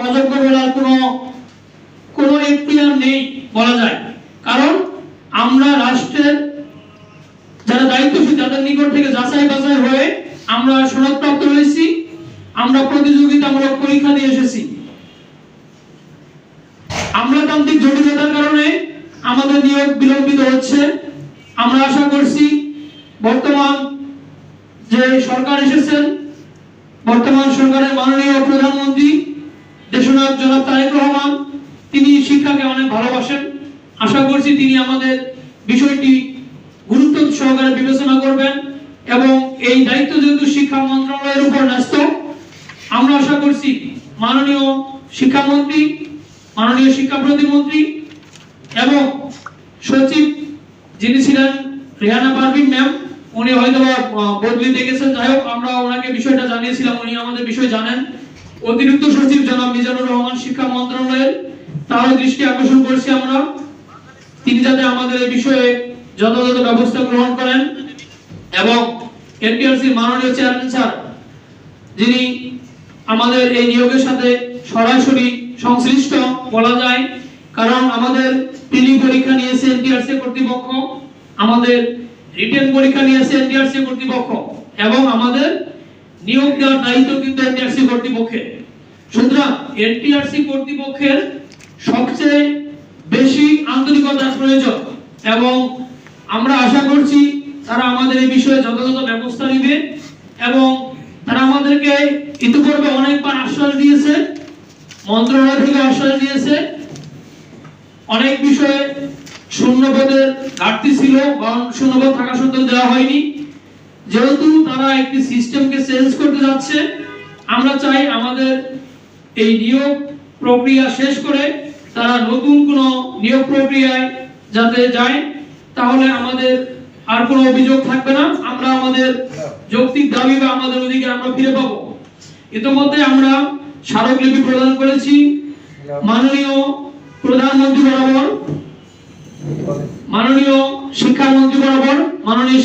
অযোগ্য বলার কোনো এখতিয়ার নেই বলা যায়। কারণ আমরা রাষ্ট্রের যারা দায়িত্বশীল তাদের নিকট থেকে যাচাই বাছাই হয়ে আমরা সনদপ্রাপ্ত হয়েছি, আমরা প্রতিযোগিতামূলক পরীক্ষা দিয়ে এসেছি। আমলাতান্ত্রিক জটিলতার কারণে আমাদের নিয়োগ বিলম্বিত হচ্ছে। আমরা আশা করছি বর্তমান যে সরকার এসেছেন, বর্তমান সরকারের মাননীয় প্রধানমন্ত্রী দেশনায়ক জনাব তারেক রহমান, তিনি শিক্ষাকে অনেক ভালোবাসেন। আশা করছি তিনি আমাদের বিষয়টি গুরুত্ব সহকারে বিবেচনা করবেন এবং এই দায়িত্ব যেহেতু শিক্ষা মন্ত্রণালয়ের উপর ন্যস্ত, আমরা আশা করছি মাননীয় শিক্ষামন্ত্রী, মাননীয় শিক্ষা প্রতিমন্ত্রী এবং সচিব যিনি ছিলেন রেহানা পারভিন ম্যাম, উনি হয়তো বদলি দেখেছেন, যাই হোক আমরা ওনাকে বিষয়টা জানিয়েছিলাম, উনি আমাদের বিষয় জানেন। অতিরিক্ত সচিব জনাব মিজানুর রহমান শিক্ষা মন্ত্রণালয়ের, তার দৃষ্টি আকর্ষণ করছি আমরা, তিনি যাতে আমাদের এই বিষয়ে যথাযথ ব্যবস্থা গ্রহণ করেন এবং এনটিআরসি মাননীয় চেয়ারম্যান স্যার যিনি আমাদের এই নিয়োগের সাথে সরাসরি সংশ্লিষ্ট বলা যায়, কারণ আমাদের প্রিলি পরীক্ষা নিয়েছে এনটিআরসি কর্তৃপক্ষ, আমাদের রিটেন পরীক্ষা নিয়েছে এনটিআরসি কর্তৃপক্ষ এবং আমাদের নিয়োগ দেওয়ার দায়িত্ব কিন্তু এনটিআরসি কর্তৃপক্ষের। সুতরাং এনটিআরসি কর্তৃপক্ষের সবচেয়ে বেশি আন্তরিকতার প্রয়োজন এবং আমরা আশা করছি তারা আমাদের এই বিষয়ে যথাযথ ব্যবস্থা নেবে এবং তারা আমাদেরকে ইতিপূর্বে অনেকবার আশ্বাস দিয়েছে, মন্ত্রণালয় থেকে আশ্বাস দিয়েছে। অনেক বিষয়ে শূন্যপদের ঘাটতি ছিল বা শূন্যপদ থাকা সত্ত্বেও দেওয়া হয়নি। যেহেতু তারা একটি সিস্টেমকে চেঞ্জ করতে যাচ্ছে, আমরা চাই আমাদের এই নিয়োগ প্রক্রিয়া শেষ করে তারা নতুন কোনো নিয়োগ প্রক্রিয়ায় যাতে যায়, তাহলে আমাদের আর কোনো অভিযোগ থাকবে না, আমরা আমাদের যৌক্তিক দাবি বা আমাদের অধিকার আমরা ফিরে পাবো। ইতিমধ্যে আমরা স্মারকলিপি প্রদান করেছি মাননীয় প্রধানমন্ত্রী বরাবর, মাননীয় শিক্ষামন্ত্রী বরাবর, মাননীয়